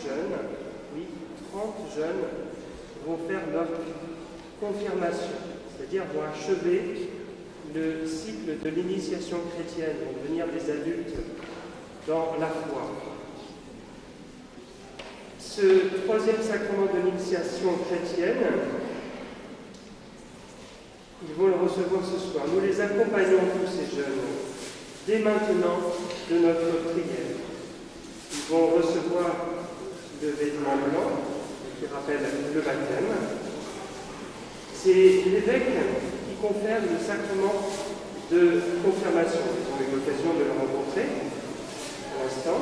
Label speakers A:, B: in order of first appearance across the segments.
A: jeunes, oui, 30 jeunes vont faire leur confirmation, c'est-à-dire vont achever le cycle de l'initiation chrétienne, vont devenir des adultes dans la foi. Ce troisième sacrement de l'initiation chrétienne, ils vont le recevoir ce soir. Nous les accompagnons, tous ces jeunes, dès maintenant de notre prière. Ils vont recevoir le vêtement blanc, qui rappelle le baptême. C'est l'évêque qui confère le sacrement de confirmation. Nous avons eu l'occasion de le rencontrer à l'instant.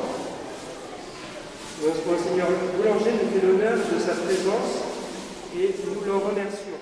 A: Monseigneur Boulanger nous fait l'honneur de sa présence et nous l'en remercions.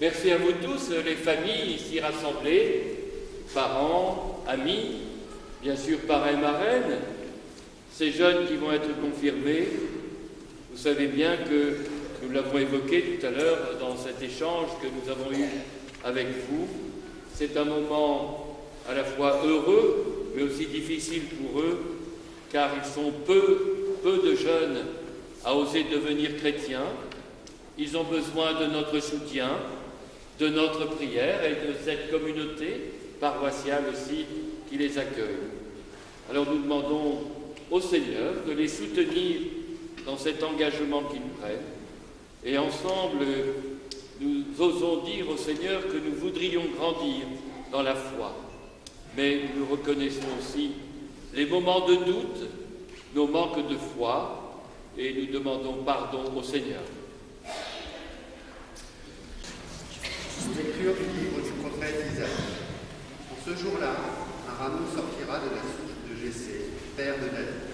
B: Merci à vous tous, les familles ici rassemblées, parents, amis, bien sûr parrains et marraines, ces jeunes qui vont être confirmés. Vous savez bien que nous l'avons évoqué tout à l'heure dans cet échange que nous avons eu avec vous. C'est un moment à la fois heureux, mais aussi difficile pour eux, car ils sont peu de jeunes à oser devenir chrétiens. Ils ont besoin de notre soutien, de notre prière et de cette communauté paroissiale aussi qui les accueille. Alors nous demandons au Seigneur de les soutenir dans cet engagement qu'ils prennent, et ensemble nous osons dire au Seigneur que nous voudrions grandir dans la foi, mais nous reconnaissons aussi les moments de doute, nos manques de foi, et nous demandons pardon au Seigneur.
C: Lecture du livre du prophète Isaïe. En ce jour-là, un rameau sortira de la souche de Jessé, père de David.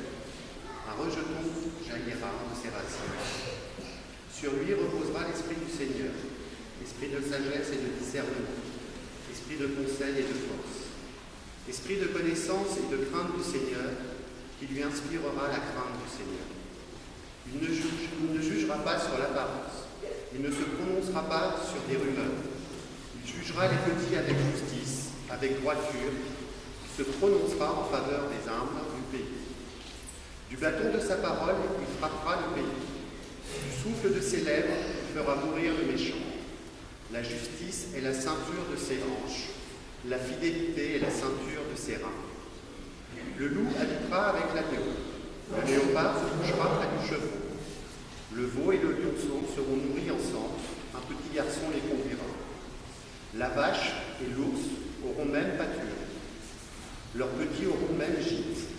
C: Un rejeton jaillira de ses racines. Sur lui reposera l'esprit du Seigneur, esprit de sagesse et de discernement, esprit de conseil et de force, esprit de connaissance et de crainte du Seigneur, qui lui inspirera la crainte du Seigneur. Il ne jugera pas sur l'apparence, il ne se prononcera pas sur des rumeurs. Il jugera les petits avec justice, avec droiture, il se prononcera en faveur des humbles du pays. Du bâton de sa parole, il frappera le pays. Du souffle de ses lèvres, il fera mourir le méchant. La justice est la ceinture de ses hanches, la fidélité est la ceinture de ses reins. Le loup habitera avec l'agneau, le léopard se couchera près du chevreau. Le veau et le lionceau seront nourris ensemble, un petit garçon les conduira. La vache et l'ours auront même pâture. Leurs petits auront même gîte.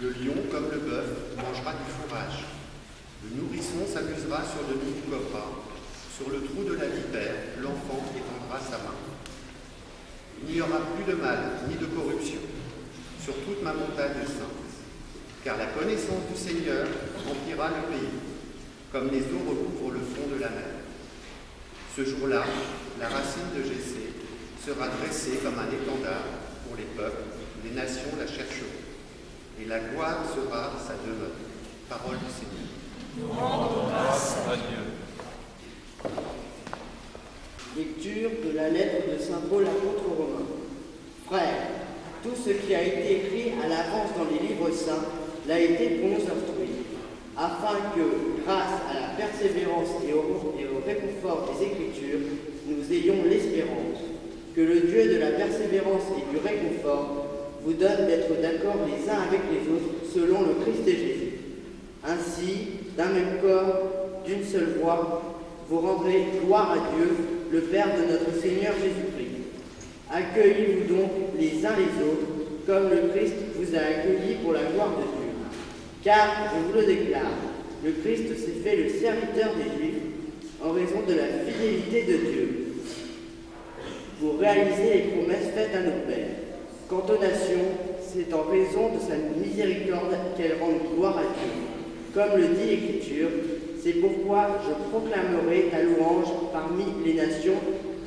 C: Le lion, comme le bœuf, mangera du fourrage. Le nourrisson s'amusera sur le nid du cobra. Sur le trou de la vipère, l'enfant étendra sa main. Il n'y aura plus de mal, ni de corruption, sur toute ma montagne sainte, car la connaissance du Seigneur remplira le pays, comme les eaux recouvrent le fond de la mer. Ce jour-là, la racine de Jessé sera dressée comme un étendard pour les peuples, les nations la chercheront, et la gloire sera sa demeure. Parole du Seigneur.
D: Nous rendons grâce à Dieu.
E: Lecture de la lettre de saint Paul apôtre aux Romains. Frères, tout ce qui a été écrit à l'avance dans les livres saints l'a été pour nous instruire, afin que, grâce à la persévérance et au réconfort des Écritures, nous ayons l'espérance. Que le Dieu de la persévérance et du réconfort vous donne d'être d'accord les uns avec les autres selon le Christ et Jésus. Ainsi, d'un même corps, d'une seule voix, vous rendrez gloire à Dieu, le Père de notre Seigneur Jésus-Christ. Accueillez-vous donc les uns les autres, comme le Christ vous a accueillis pour la gloire de Dieu. Car, je vous le déclare, le Christ s'est fait le serviteur des Juifs en raison de la fidélité de Dieu, pour réaliser les promesses faites à nos pères. Quant aux nations, c'est en raison de sa miséricorde qu'elles rendent gloire à Dieu. Comme le dit l'Écriture, c'est pourquoi je proclamerai ta louange parmi les nations,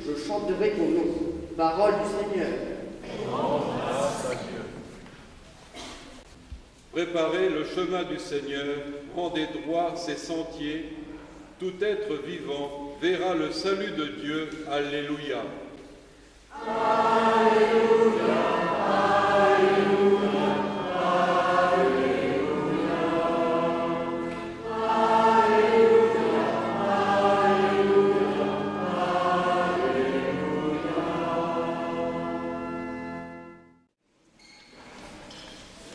E: je chanterai ton nom. Parole du Seigneur.
D: Grâce à Dieu.
F: Préparez le chemin du Seigneur, rendez droit ses sentiers. Tout être vivant verra le salut de Dieu. Alléluia.
D: Alléluia. Alléluia.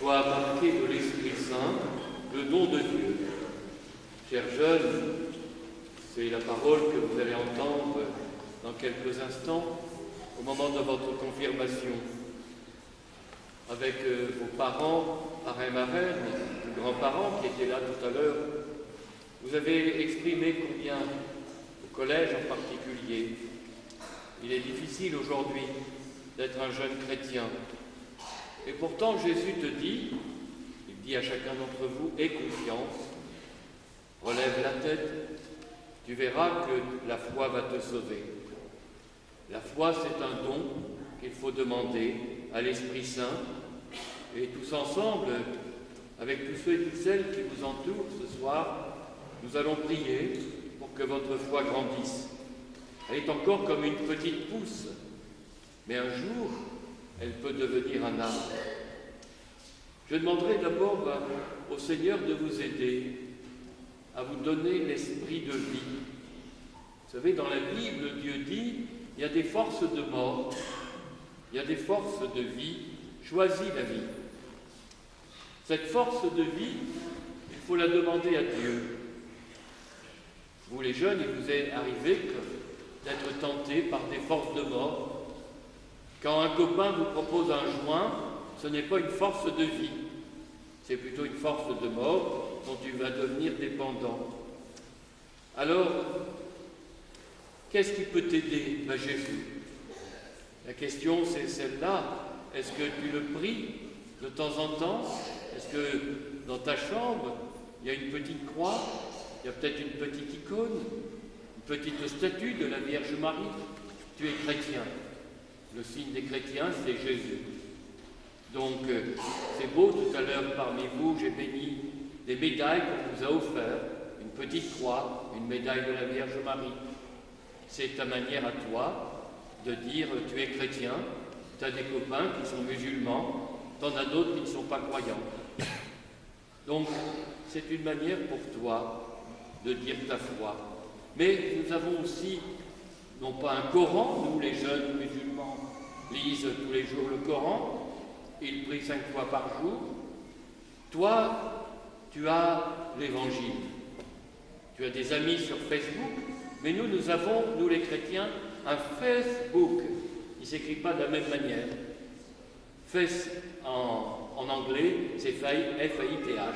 B: Soit marqué de l'Esprit Saint le don de Dieu. Chers jeunes, c'est la parole que vous allez entendre dans quelques instants au moment de votre confirmation. Avec vos parents, parrains, marraines, grands-parents qui étaient là tout à l'heure, vous avez exprimé combien, au collège en particulier, il est difficile aujourd'hui d'être un jeune chrétien. Et pourtant, Jésus te dit, il dit à chacun d'entre vous, aie confiance, relève la tête, tu verras que la foi va te sauver. La foi, c'est un don qu'il faut demander à l'Esprit Saint. Et tous ensemble, avec tous ceux et toutes celles qui vous entourent ce soir, nous allons prier pour que votre foi grandisse. Elle est encore comme une petite pousse, mais un jour, elle peut devenir un arbre. Je demanderai d'abord au Seigneur de vous aider à vous donner l'esprit de vie. Vous savez, dans la Bible, Dieu dit, il y a des forces de mort, il y a des forces de vie, choisis la vie. Cette force de vie, il faut la demander à Dieu. Vous les jeunes, il vous est arrivé d'être tentés par des forces de mort. Quand un copain vous propose un joint, ce n'est pas une force de vie, c'est plutôt une force de mort dont tu vas devenir dépendant. Alors, qu'est-ce qui peut t'aider? Jésus. La question, c'est celle-là. Est-ce que tu le pries de temps en temps? Est-ce que dans ta chambre, il y a une petite croix? Il y a peut-être une petite icône, une petite statue de la Vierge Marie? Tu es chrétien. Le signe des chrétiens, c'est Jésus. Donc, c'est beau, tout à l'heure, parmi vous, j'ai béni des médailles qu'on vous a offertes, une petite croix, une médaille de la Vierge Marie. C'est ta manière à toi de dire tu es chrétien, tu as des copains qui sont musulmans, tu en as d'autres qui ne sont pas croyants. Donc, c'est une manière pour toi de dire ta foi. Mais nous avons aussi, non pas un Coran, nous les jeunes musulmans lisent tous les jours le Coran, ils prient 5 fois par jour. Toi, tu as l'Évangile. Tu as des amis sur Facebook, mais nous avons, nous les chrétiens, un Facebook. Il ne s'écrit pas de la même manière. Face en anglais, c'est F-A-I-T-H.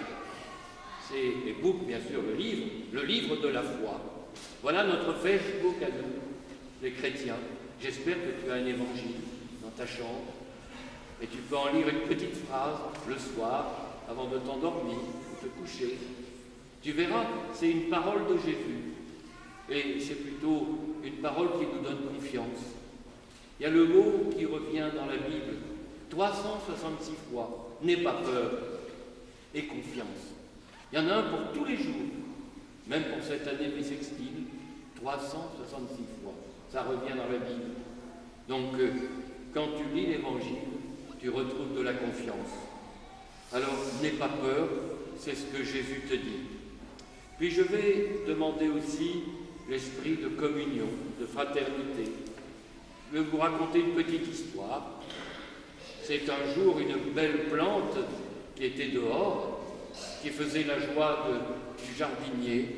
B: C'est les book, bien sûr, le livre de la foi. Voilà notre Facebook à nous, les chrétiens. J'espère que tu as un évangile dans ta chambre et tu peux en lire une petite phrase le soir avant de t'endormir ou te coucher. Tu verras, c'est une parole de Jésus et c'est plutôt une parole qui nous donne confiance. Il y a le mot qui revient dans la Bible 366 fois, n'aie pas peur et confiance. Il y en a un pour tous les jours, même pour cette année bissextile, 366 fois. Ça revient dans la Bible. Donc, quand tu lis l'Évangile, tu retrouves de la confiance. Alors, n'aie pas peur, c'est ce que Jésus te dit. Puis je vais demander aussi l'esprit de communion, de fraternité. Je vais vous raconter une petite histoire. C'est un jour une belle plante qui était dehors, qui faisait la joie du jardinier.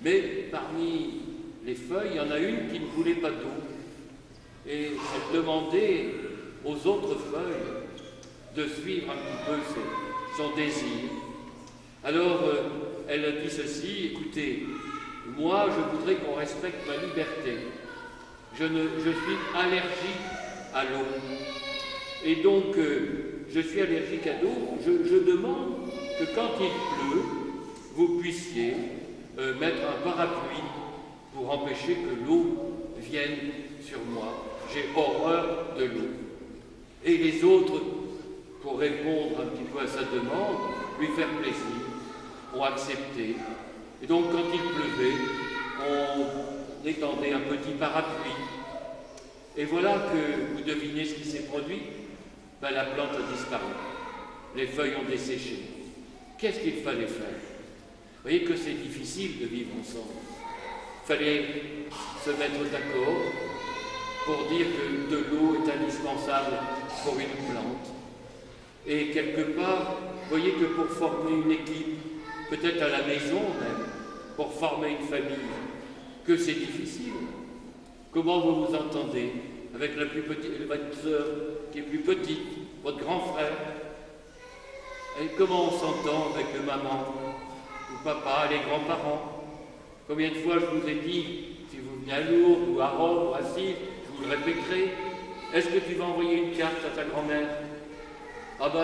B: Mais parmi les feuilles, il y en a une qui ne voulait pas d'eau. Et elle demandait aux autres feuilles de suivre un petit peu son désir. Alors, elle a dit ceci, écoutez, moi je voudrais qu'on respecte ma liberté. Je suis allergique à l'eau. Et donc, je suis allergique à l'eau. Je demande que quand il pleut, vous puissiez mettre un parapluie pour empêcher que l'eau vienne sur moi. J'ai horreur de l'eau. Et les autres, pour répondre un petit peu à sa demande, lui faire plaisir, ont accepté. Et donc, quand il pleuvait, on étendait un petit parapluie. Et voilà que vous devinez ce qui s'est produit. Ben, la plante a disparu. Les feuilles ont desséché. Qu'est-ce qu'il fallait faire? Vous voyez que c'est difficile de vivre ensemble. Il fallait se mettre d'accord pour dire que de l'eau est indispensable pour une plante. Et quelque part, vous voyez que pour former une équipe, peut-être à la maison même, pour former une famille, que c'est difficile. Comment vous vous entendez avec la plus petite, votre sœur qui est plus petite, votre grand frère? Et comment on s'entend avec le maman, ou papa, les grands-parents? Combien de fois je vous ai dit, si vous venez à Lourdes, ou à Rome, ou à Sille, je vous le répéterai, est-ce que tu vas envoyer une carte à ta grand-mère? Ah ben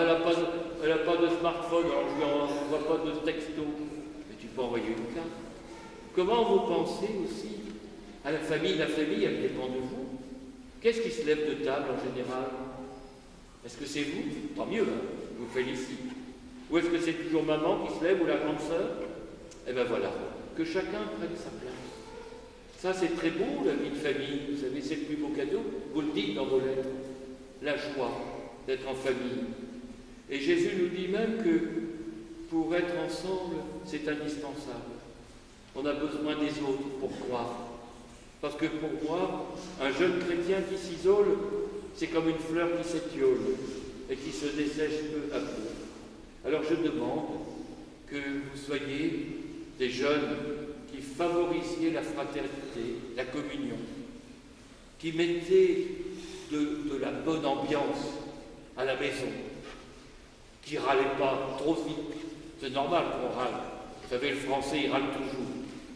B: elle n'a pas de smartphone, alors je ne vois pas de texto. Mais tu peux envoyer une carte. Comment vous pensez aussi à la famille? La famille, elle dépend de vous. Qu'est-ce qui se lève de table en général? Est-ce que c'est vous? Tant mieux, hein, je vous félicite. Ou est-ce que c'est toujours maman qui se lève ou la grande sœur? Eh bien voilà, que chacun prenne sa place. Ça, c'est très beau, la vie de famille. Vous savez, c'est le plus beau cadeau. Vous le dites dans vos lettres. La joie d'être en famille. Et Jésus nous dit même que pour être ensemble, c'est indispensable. On a besoin des autres pour croire. Parce que pour moi, un jeune chrétien qui s'isole, c'est comme une fleur qui s'étiole et qui se dessèche peu à peu. Alors je demande que vous soyez des jeunes qui favorisiez la fraternité, la communion, qui mettez de la bonne ambiance à la maison, qui râlez pas trop vite. C'est normal qu'on râle. Vous savez, le français, il râle toujours.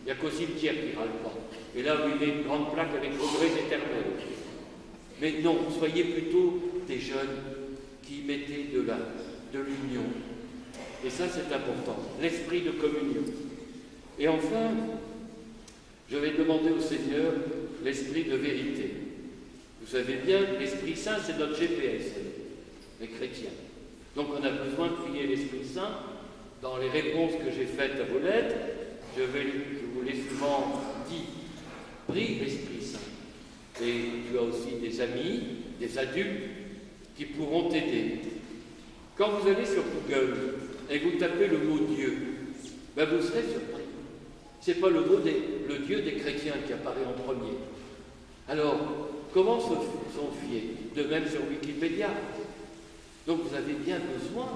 B: Il n'y a qu'au cimetière qui râle pas. Et là, vous mettez une grande plaque avec regrets éternels. Mais non, soyez plutôt des jeunes qui mettaient de l'union. Et ça, c'est important. L'esprit de communion. Et enfin, je vais demander au Seigneur l'esprit de vérité. Vous savez bien, l'Esprit Saint, c'est notre GPS, les chrétiens. Donc on a besoin de prier l'Esprit Saint. Dans les réponses que j'ai faites à vos lettres, je vous l'ai souvent dit, prie l'Esprit Saint. Et tu as aussi des amis, des adultes qui pourront t'aider. Quand vous allez sur Google et que vous tapez le mot Dieu, ben vous serez surpris. Ce n'est pas le Dieu des chrétiens qui apparaît en premier. Alors, comment s'en fier? De même sur Wikipédia. Donc vous avez bien besoin,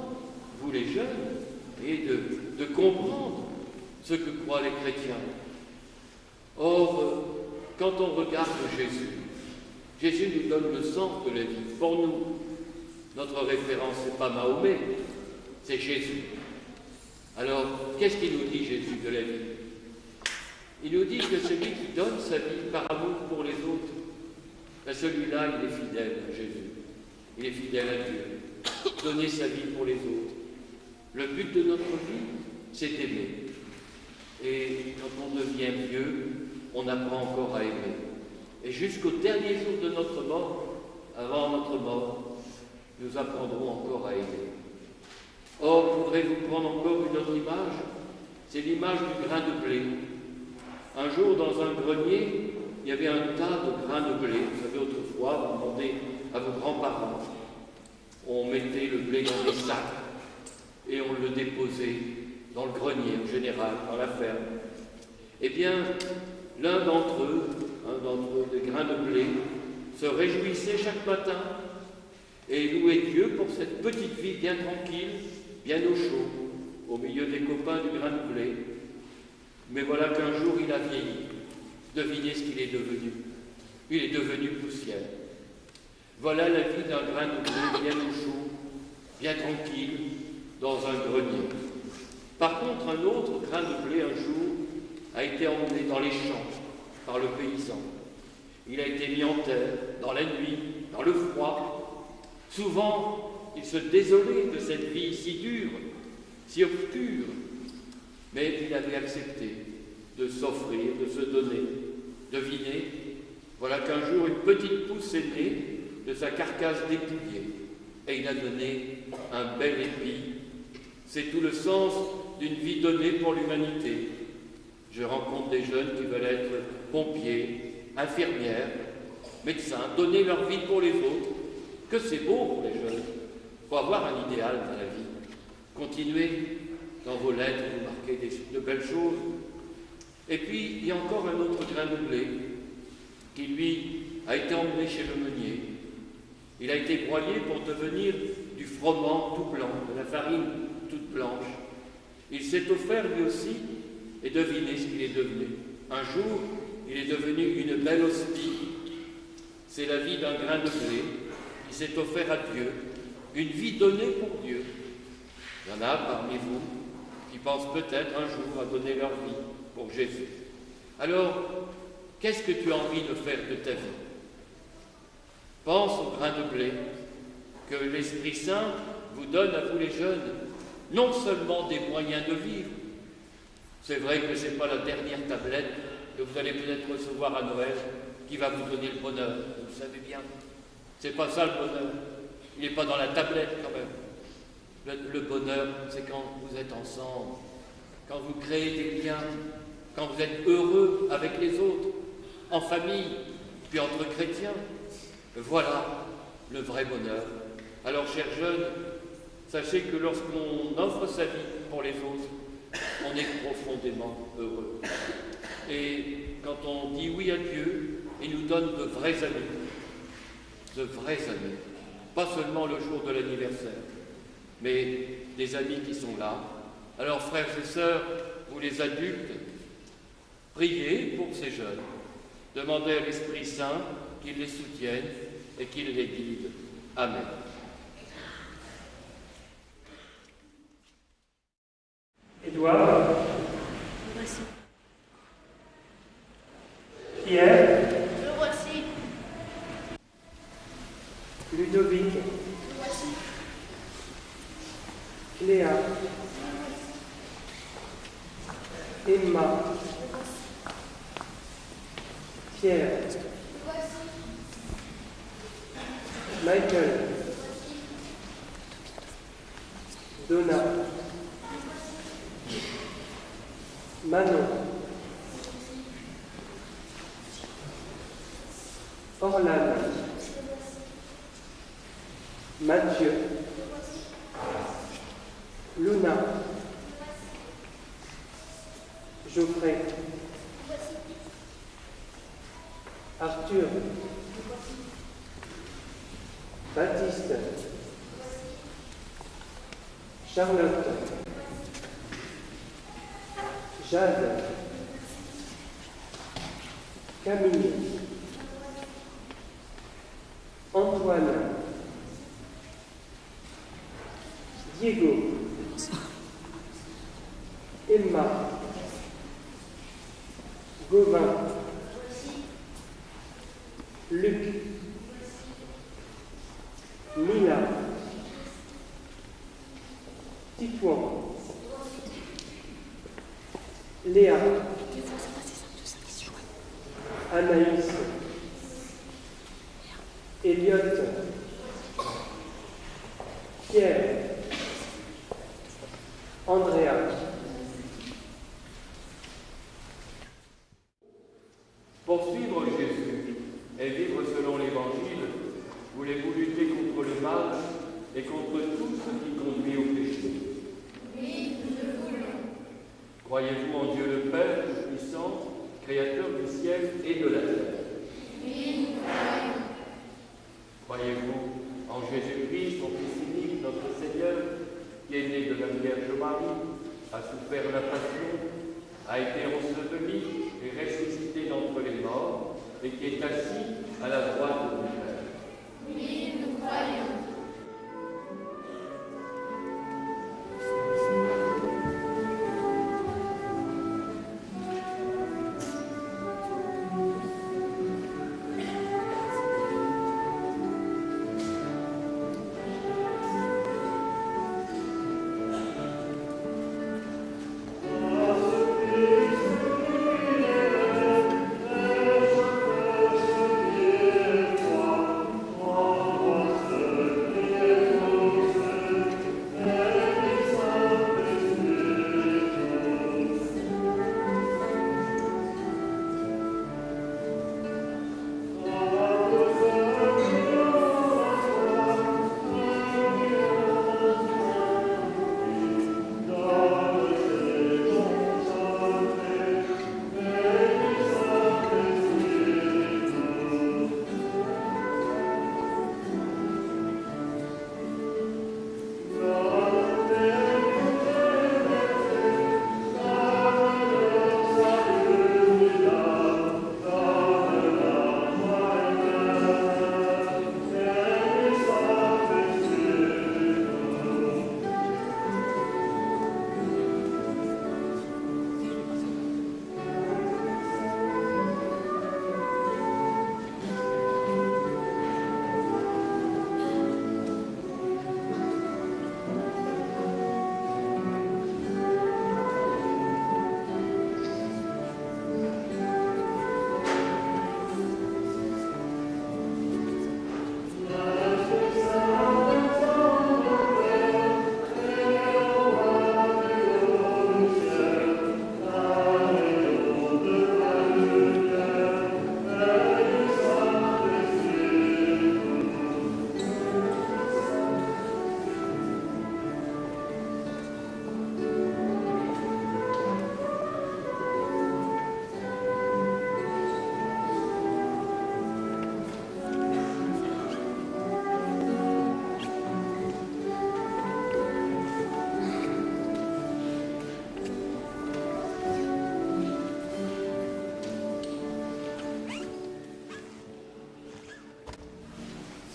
B: vous les jeunes, et de comprendre ce que croient les chrétiens. Or, quand on regarde Jésus, Jésus nous donne le sens de la vie. Pour nous, notre référence, ce n'est pas Mahomet, c'est Jésus. Alors, qu'est-ce qu'il nous dit, Jésus, de la vie? Il nous dit que celui qui donne sa vie par amour pour les autres, ben celui-là, il est fidèle à Jésus. Il est fidèle à Dieu. Donner sa vie pour les autres. Le but de notre vie, c'est d'aimer. Et quand on devient vieux, on apprend encore à aimer. Et jusqu'au dernier jour de notre mort, avant notre mort, nous apprendrons encore à aimer. Or, je voudrais vous prendre encore une autre image. C'est l'image du grain de blé. Un jour, dans un grenier, il y avait un tas de grains de blé. Vous savez, autrefois, vous demandez à vos grands-parents, on mettait le blé dans des sacs et on le déposait dans le grenier, en général, dans la ferme. Eh bien, l'un d'entre eux, des grains de blé, se réjouissait chaque matin et louait Dieu pour cette petite vie bien tranquille, bien au chaud, au milieu des copains du grain de blé. Mais voilà qu'un jour il a vieilli. Devinez ce qu'il est devenu. Il est devenu poussière. Voilà la vie d'un grain de blé bien au chaud, bien tranquille, dans un grenier. Par contre, un autre grain de blé, un jour, a été emmené dans les champs par le paysan. Il a été mis en terre, dans la nuit, dans le froid. Souvent, il se désolait de cette vie si dure, si obscure. Mais il avait accepté de s'offrir, de se donner. Devinez, voilà qu'un jour, une petite pousse est née de sa carcasse dépouillée. Et il a donné un bel épi. C'est tout le sens d'une vie donnée pour l'humanité. Je rencontre des jeunes qui veulent être pompiers, infirmières, médecins, donner leur vie pour les autres. Que c'est beau pour les jeunes. Il faut avoir un idéal dans la vie. Continuez dans vos lettres, vous marquez de belles choses. Et puis, il y a encore un autre grain de blé qui, lui, a été emmené chez le meunier. Il a été broyé pour devenir du froment tout blanc, de la farine toute blanche. Il s'est offert lui aussi, et devinez ce qu'il est devenu. Un jour, il est devenu une belle hostie. C'est la vie d'un grain de blé qui s'est offert à Dieu, une vie donnée pour Dieu. Il y en a parmi vous qui pensent peut-être un jour à donner leur vie pour Jésus. Alors, qu'est-ce que tu as envie de faire de ta vie? Pense au grain de blé que l'Esprit Saint vous donne à vous les jeunes, non seulement des moyens de vivre. C'est vrai que ce n'est pas la dernière tablette que vous allez peut-être recevoir à Noël, qui va vous donner le bonheur, vous le savez bien. C'est pas ça le bonheur. Il n'est pas dans la tablette quand même. Le bonheur, c'est quand vous êtes ensemble, quand vous créez des liens, quand vous êtes heureux avec les autres, en famille, puis entre chrétiens. Voilà le vrai bonheur. Alors, chers jeunes, sachez que lorsqu'on offre sa vie pour les autres, on est profondément heureux. Et quand on dit oui à Dieu, il nous donne de vrais amis. De vrais amis. Pas seulement le jour de l'anniversaire, mais des amis qui sont là. Alors, frères et sœurs, vous les adultes, priez pour ces jeunes. Demandez à l'Esprit Saint qu'il les soutienne et qu'il les guide. Amen.
A: Édouard, Pierre,
G: Le voici.
A: Ludovic,
G: Le voici.
A: Cléa, Emma, Pierre, Michael, Donna, Manon, Orlane, Mathieu, Luna, Geoffrey, Arthur, Baptiste, Charlotte, Jade, Camille, Antoine, Diego, Emma, Gauvin, Luc, Mila, Titouan, Léa, Anaïs, Elliot, Pierre, Andrea.
B: Poursuivre Jésus et vivre selon l'Évangile, voulez-vous lutter contre le mal et contre tout ce qui conduit au péché?
G: Oui, nous le voulons.
B: Croyez-vous en Dieu le Père Tout-Puissant, Créateur du ciel et de la terre?
G: Oui, nous croyons.
B: Croyez-vous en Jésus-Christ, son Fils unique, notre Seigneur, qui est né de la Vierge Marie, a souffert la passion, a été enseveli et ressuscité d'entre les morts, et qui est assis à la droite du Père?
G: Oui, nous croyons.
D: Toi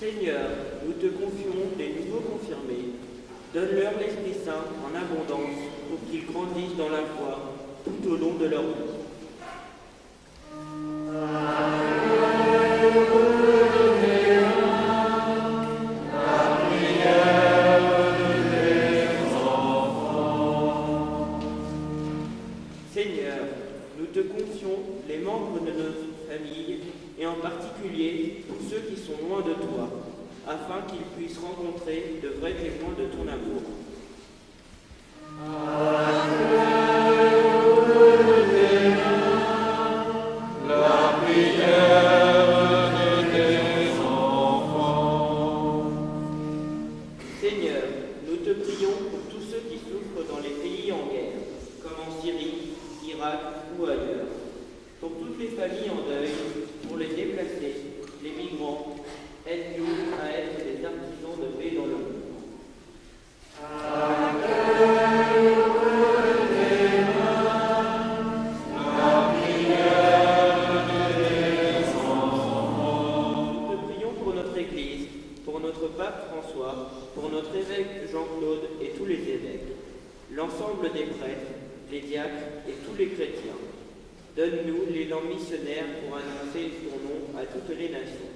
H: Seigneur, nous te confions les nouveaux confirmés. Donne-leur l'Esprit Saint en abondance pour qu'ils grandissent dans la foi tout au long de leur vie. Seigneur, nous te confions les membres de notre famille et en particulier tous ceux qui sont loin de toi, afin qu'ils puissent rencontrer de vrais témoins de ton amour. Seigneur, nous te prions pour tous ceux qui souffrent dans les pays en guerre, comme en Syrie, Irak ou ailleurs, pour toutes les familles en deuil, pour les déplacés, les migrants. Aide-nous à être des artisans de paix dans le monde. Nous te prions pour notre Église, pour notre pape François, pour notre évêque Jean-Claude et tous les évêques, l'ensemble des prêtres, les diacres et tous les chrétiens. Donne-nous l'élan missionnaire pour annoncer ton nom à toutes les nations.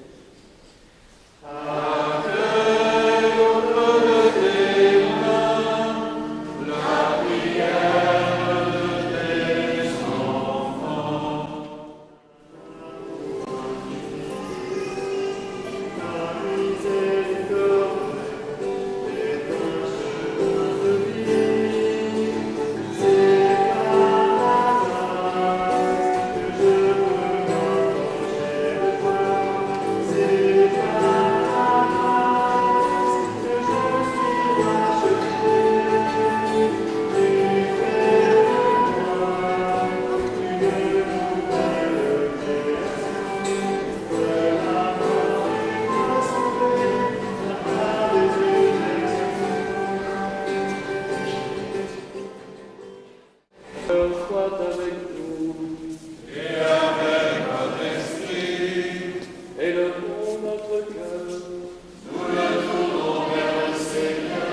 B: Soit avec nous
D: Et avec votre esprit,
B: élevons notre cœur.
D: nous le tournons vers le Seigneur.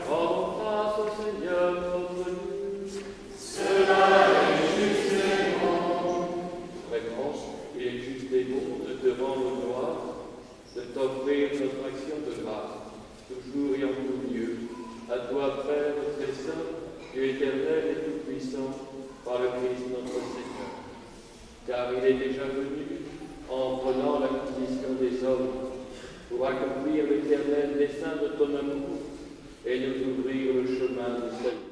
B: Rendons grâce au Seigneur notre Dieu.
D: Cela est juste et bon.
B: Vraiment, il est juste et bon de te rendre gloire, de t'offrir notre action de grâce, toujours et en tout lieu, à toi, Père très saint, Dieu éternel et tout-puissant, par le Christ notre Seigneur. Car il est déjà venu en prenant la condition des hommes pour accomplir l'éternel dessein de ton amour et nous ouvrir le chemin du salut.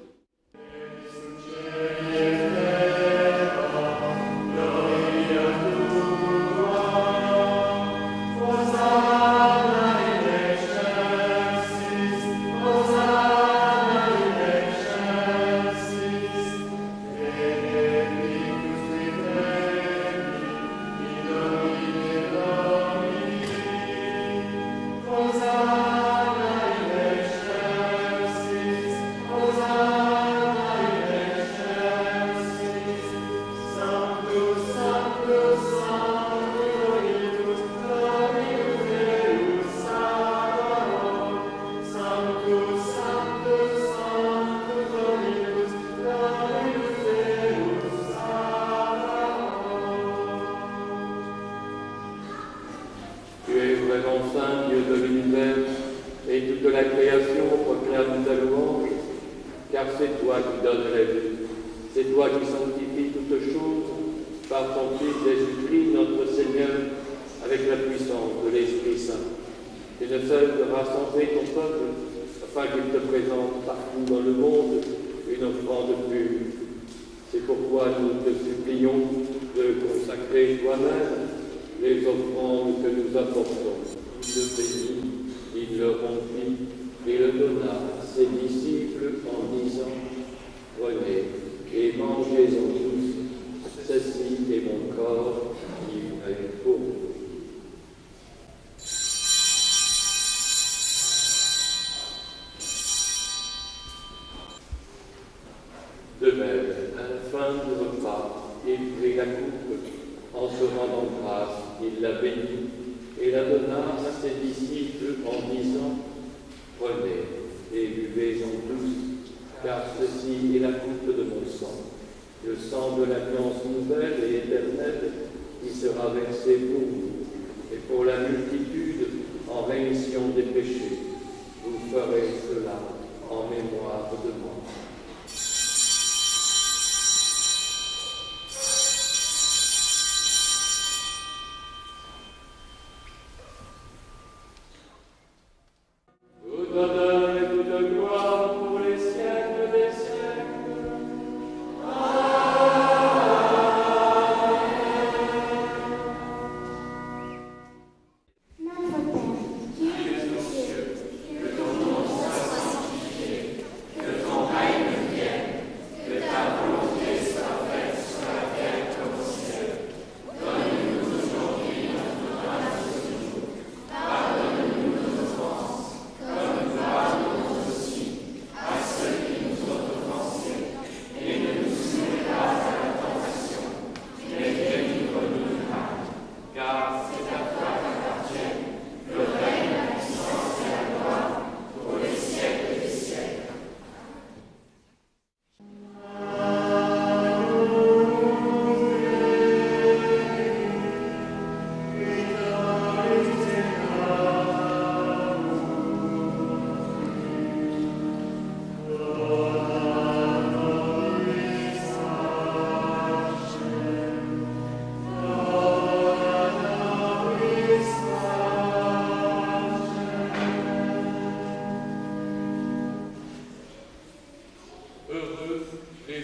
B: Tu es vraiment saint, Dieu de l'univers, et toute la création proclame ta louange, car c'est toi qui donnes la vie, c'est toi qui sanctifies toutes choses par ton Fils Jésus-Christ, notre Seigneur, avec la puissance de l'Esprit Saint. Tu ne cesses de rassembler ton peuple, afin qu'il te présente partout dans le monde une offrande pure. C'est pourquoi nous te supplions de consacrer toi-même les offrandes que nous apportons. Il le bénit, il le rompit et le donna à ses disciples en disant: Prenez et mangez-en tous, ceci est mon corps livré pour vous. De même, à la fin du repas, il prit la coupe, en se rendant grâce, il la bénit et la donna à ses disciples en disant, prenez et buvez-en tous, car ceci est la coupe de mon sang, le sang de l'alliance nouvelle et éternelle qui sera versé pour vous et pour la multitude en rémission des péchés. Vous ferez cela en mémoire de moi.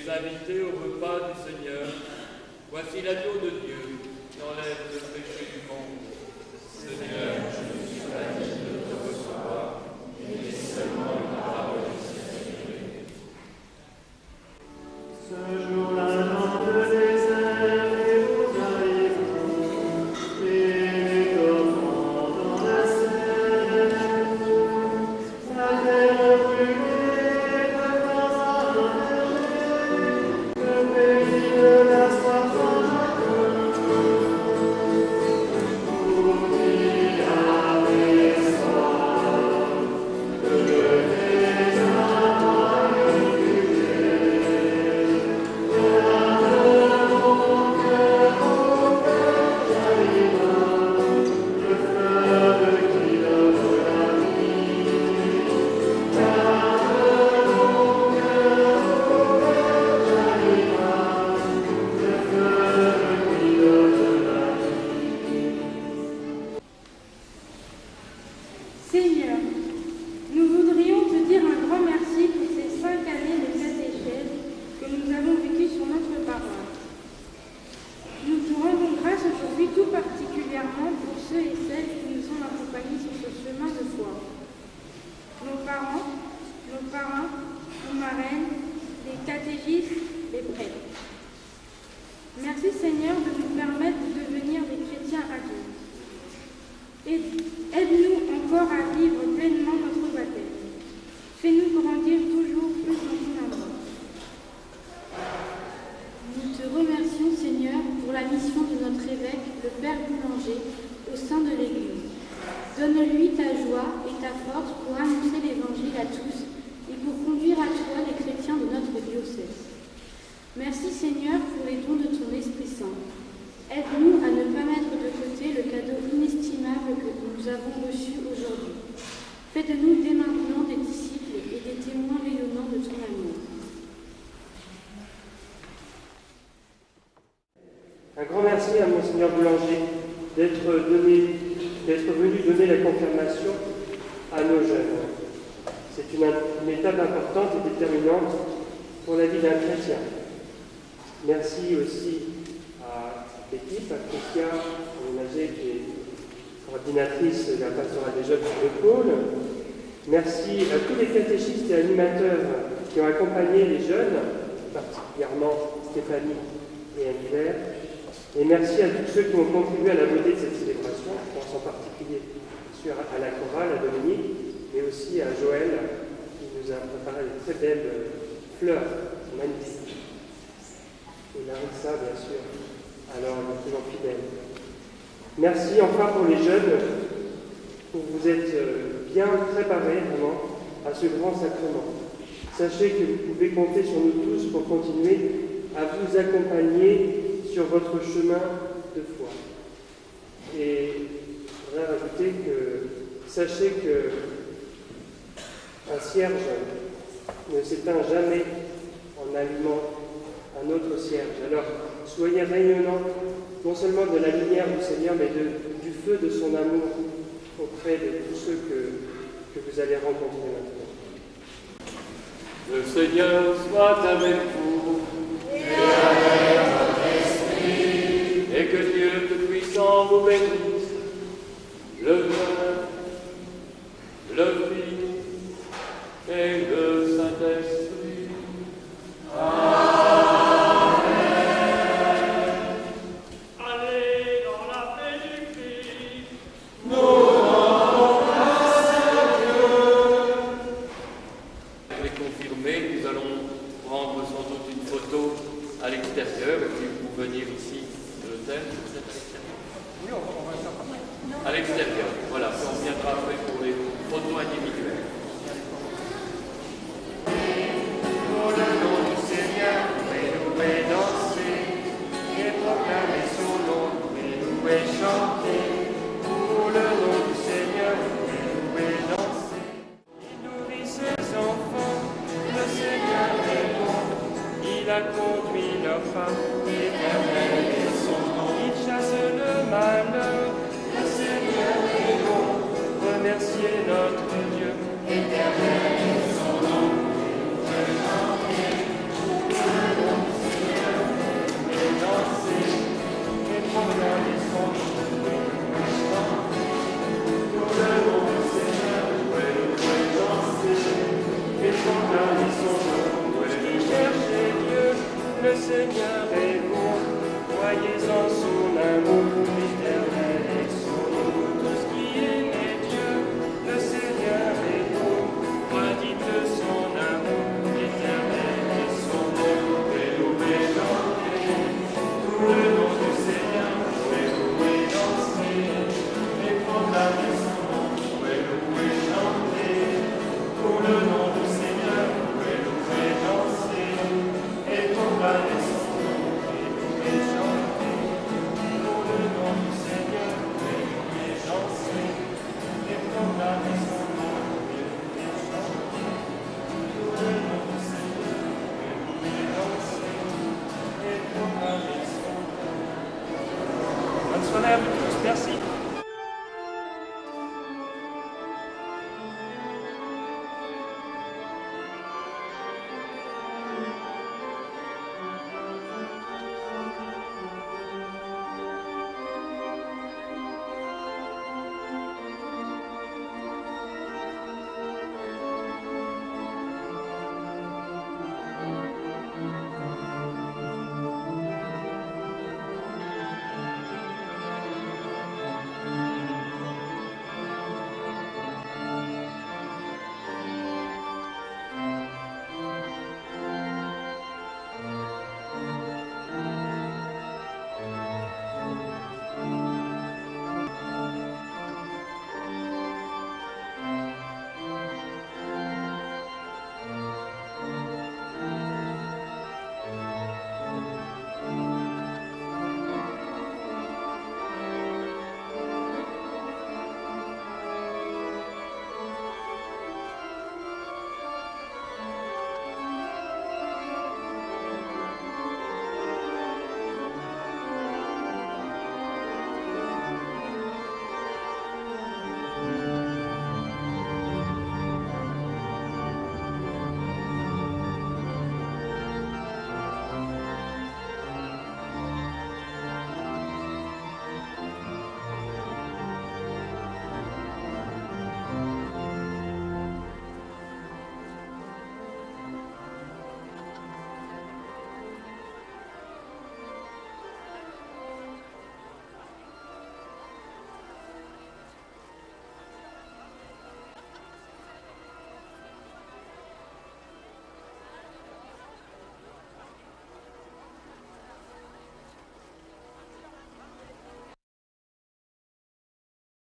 I: Invité au repas du Seigneur. Voici l'agneau de Dieu qui enlève le péché du monde. Seigneur, je ne suis pas digne de te recevoir, mais dis seulement une parole et je serai guéri.
D: Ce jour-là, dans le désert, et vous arriverez, et les enfants dans la serre, la terre brûlée.
J: Seigneur, nous voudrions te dire un grand merci pour ces 5 années de catéchèse que nous avons vécues sur notre paroisse. Nous te rendons grâce aujourd'hui tout particulièrement pour ceux et celles qui nous ont accompagnés sur ce chemin de foi. Nos parents, nos parrains, nos marraines, les catéchistes, les prêtres. Merci Seigneur de nous permettre de devenir des chrétiens adultes. Aide-nous encore à vivre pleinement notre baptême. Fais-nous grandir toujours plus dans ton amour.
K: Nous te remercions, Seigneur, pour la mission de notre évêque, le Père Boulanger, au sein de l'Église. Donne-lui ta joie et ta force pour annoncer l'Évangile à tous et pour conduire à toi les chrétiens de notre diocèse. Merci, Seigneur, pour les dons de ton Esprit Saint. Aide-nous à ne pas mettre de côté le cadeau inestimable que nous avons reçu aujourd'hui. Fais de nous dès maintenant des disciples et des témoins rayonnants de ton amour.
A: Un grand merci à Monseigneur Boulanger d'être venu donner la confirmation à nos jeunes. C'est une étape importante et déterminante pour la vie d'un chrétien. Merci aussi à l'équipe, à Christia, Ménager, qui est coordinatrice de la pastoral des jeunes sur le pôle. Merci à tous les catéchistes et animateurs qui ont accompagné les jeunes, particulièrement Stéphanie et Anne-Claire. Et merci à tous ceux qui ont contribué à la beauté de cette célébration. Je pense en particulier à la chorale, à Dominique, mais aussi à Joël, qui nous a préparé de très belles fleurs, magnifiques. Et Larissa, bien sûr, alors toujours fidèle. Merci enfin pour les jeunes pour vous être bien préparés vraiment à ce grand sacrement. Sachez que vous pouvez compter sur nous tous pour continuer à vous accompagner sur votre chemin de foi. Et je voudrais rajouter que sachez que un cierge ne s'éteint jamais en allumant un autre cierge. Alors, soyez rayonnants, non seulement de la lumière du Seigneur, mais du feu de son amour auprès de tous ceux que vous allez rencontrer maintenant.
B: Le Seigneur soit avec vous.
D: Et avec votre esprit.
B: Et que Dieu Tout-Puissant vous bénisse, le Père, le Fils et le Saint-Esprit.
D: Amen.
I: Allez dans la paix du Christ.
D: Nous rendons grâce à Dieu.
B: Les confirmer, nous allons prendre sans doute une photo à l'extérieur, et puis vous venir ici de l'hôtel. À l'extérieur, voilà, puis on viendra après pour les photos individuelles.
A: Pour le nom du Seigneur, louez danser, et proclamer son nom, louez chanter. Pour le nom du Seigneur, louez danser. Il nourrit ses enfants, le Seigneur est bon, il a conduit leurs pas